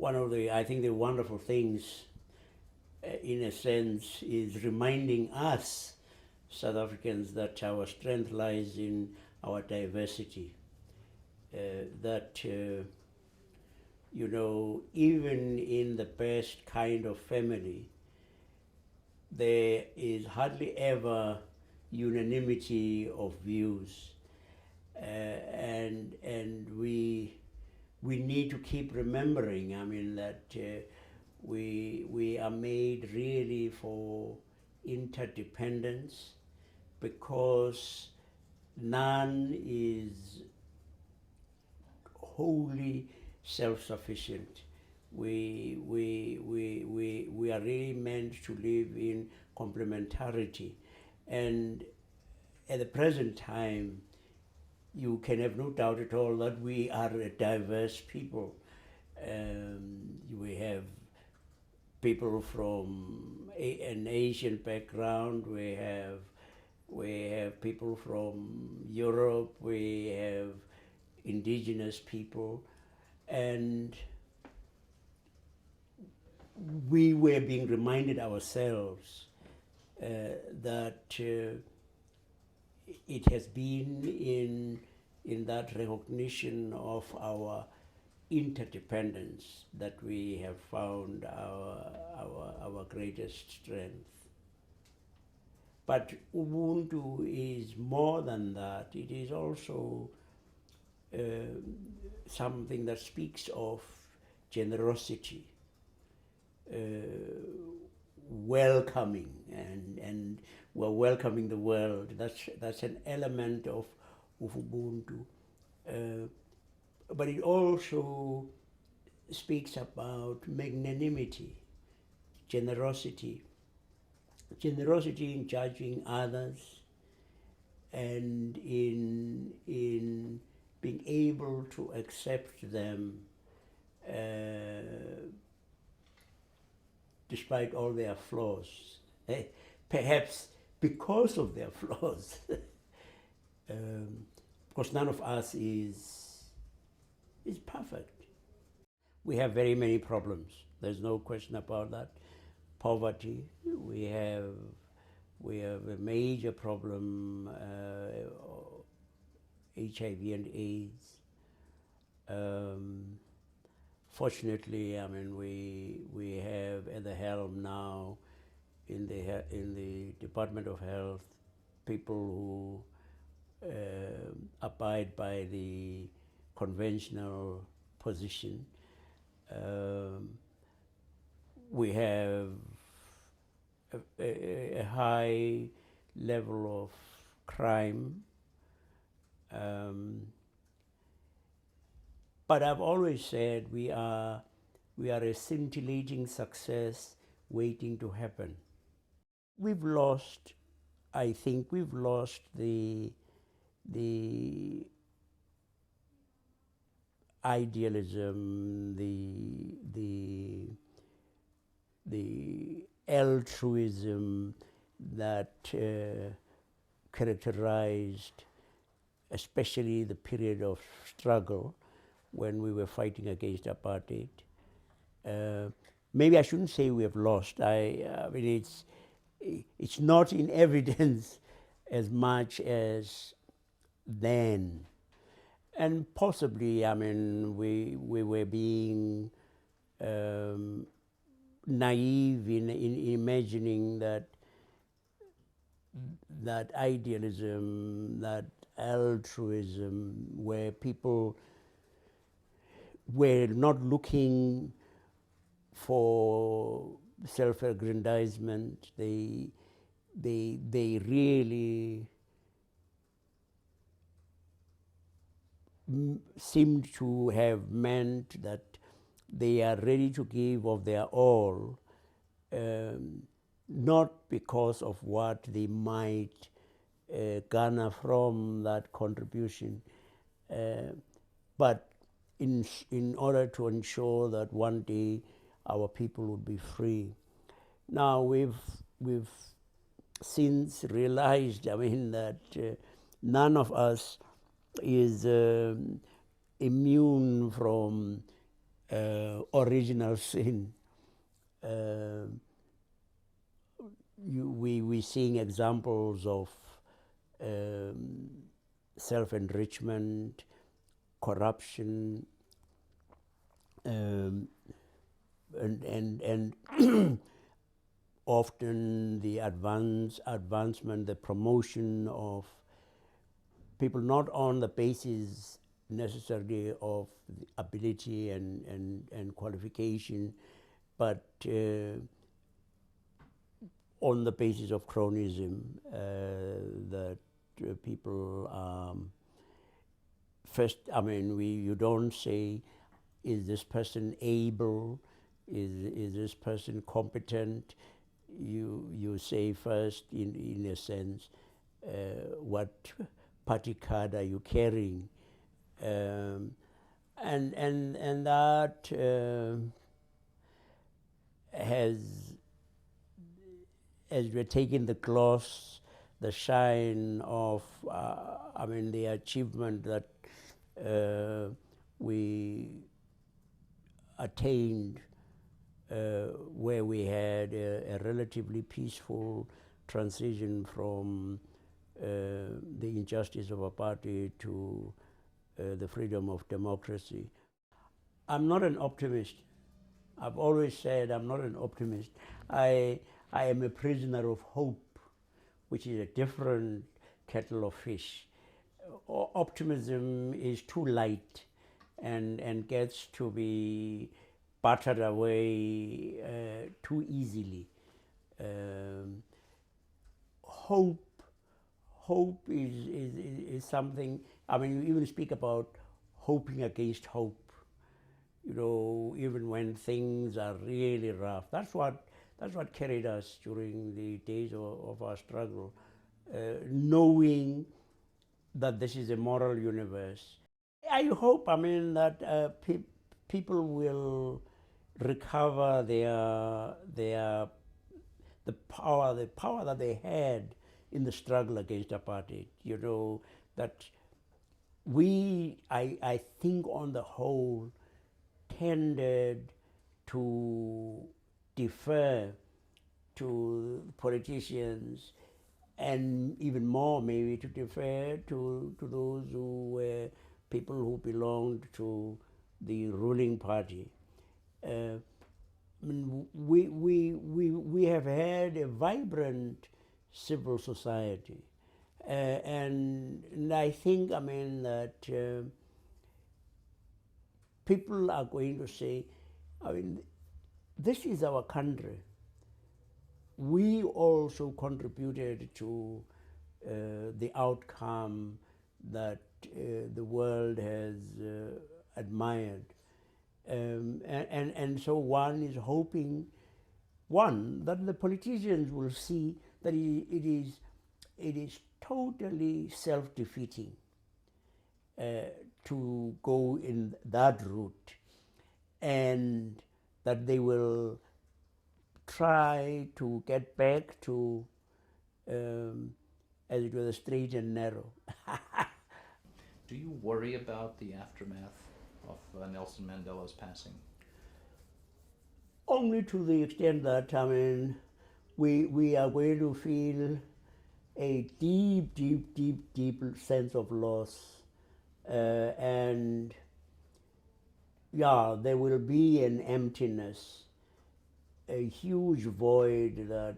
I think the wonderful things, in a sense, is reminding us South Africans that our strength lies in our diversity. That even in the best kind of family, there is hardly ever unanimity of views, and we need to keep remembering. I mean that we are made really for interdependence, because none is wholly self-sufficient. We are really meant to live in complementarity. And at the present time, you can have no doubt at all that we are a diverse people. We have people from an Asian background, we have people from Europe, we have indigenous people, and we were being reminded ourselves that it has been in that recognition of our interdependence that we have found our greatest strength. But Ubuntu is more than that. It is also something that speaks of generosity, welcoming, and we're welcoming the world. That's an element of Ubuntu. But it also speaks about magnanimity, generosity in judging others, and in being able to accept them despite all their flaws, perhaps because of their flaws. Because none of us is perfect. We have very many problems. There's no question about that. Poverty, we have a major problem, HIV and AIDS. Fortunately, I mean, we have at the helm now in the Department of Health people who abide by the conventional position. We have a high level of crime. But I've always said we are a scintillating success waiting to happen. I think we've lost the idealism, the altruism that characterized especially the period of struggle when we were fighting against apartheid. Maybe I shouldn't say we have lost. I mean, it's not in evidence as much as then. And possibly, I mean, we were being naive in imagining that idealism, that altruism, where people were not looking for self-aggrandizement. They really seemed to have meant that they are ready to give of their all, not because of what they might garner from that contribution, but in order to ensure that one day our people would be free. Now we've since realized, I mean, that none of us is immune from original sin. We're seeing examples of self-enrichment, corruption, and often the advancement, the promotion of people not on the basis necessarily of the ability and qualification, but on the basis of chronism, that people first, I mean, you don't say, is this person able? Is this person competent? You say first, in a sense, what party card are you carrying? And that has, as we're taking the gloss, the shine of, I mean, the achievement that we attained, where we had a relatively peaceful transition from the injustice of apartheid to the freedom of democracy. I'm not an optimist. I've always said I'm not an optimist. I am a prisoner of hope, which is a different kettle of fish. Optimism is too light and gets to be battered away too easily. Hope is something, I mean, you even speak about hoping against hope, you know, even when things are really rough. That's what carried us during the days of our struggle, knowing that this is a moral universe. I hope, I mean, that people will recover the power that they had in the struggle against apartheid. You know, that I think on the whole, tended to defer to politicians, and even more maybe to defer to those who were people who belonged to the ruling party. I mean, we have had a vibrant civil society, and I think, I mean, that people are going to say, I mean, this is our country. We also contributed to the outcome that the world has admired. And so one is hoping, that the politicians will see that it is totally self-defeating to go in that route, and that they will try to get back to, as it were, the straight and narrow. Do you worry about the aftermath of Nelson Mandela's passing? Only to the extent that, I mean, we are going to feel a deep sense of loss. And yeah, there will be an emptiness, a huge void that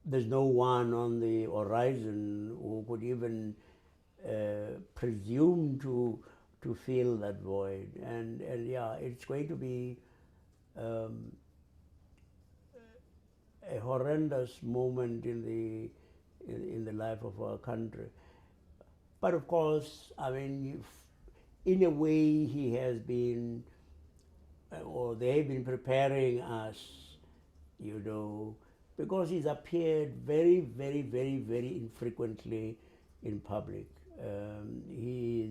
there's no one on the horizon who could even presume to fill that void. And yeah, it's going to be a horrendous moment in the life of our country. But of course, I mean, in a way, he has been, or they have been preparing us, you know, because he's appeared very infrequently in public. He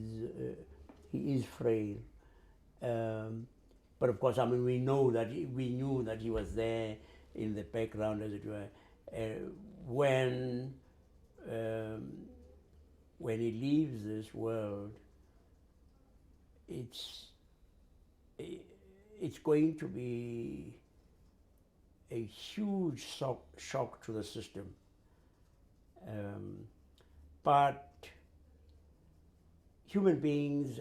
is frail. But of course, I mean, we knew that he was there in the background, as it were. When he leaves this world, it's it's going to be a huge shock to the system. But human beings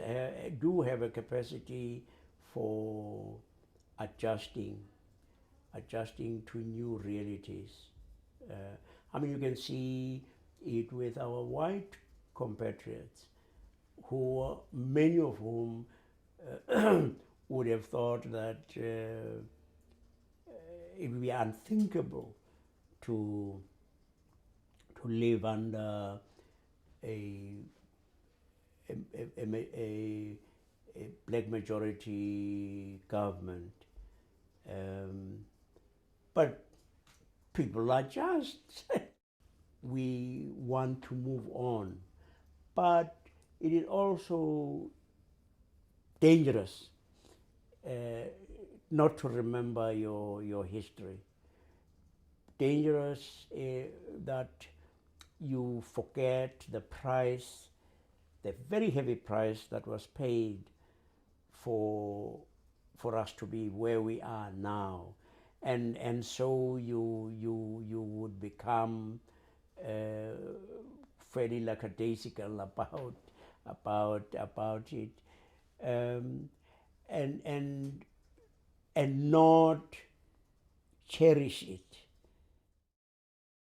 do have a capacity for adjusting to new realities. I mean, you can see it with our white compatriots, who many of whom would have thought that it would be unthinkable to live under a black majority government. But people are just. We want to move on. But it is also dangerous not to remember your history. Dangerous that you forget the price, the very heavy price that was paid for us to be where we are now, and so you would become fairly lackadaisical about it, and not cherish it.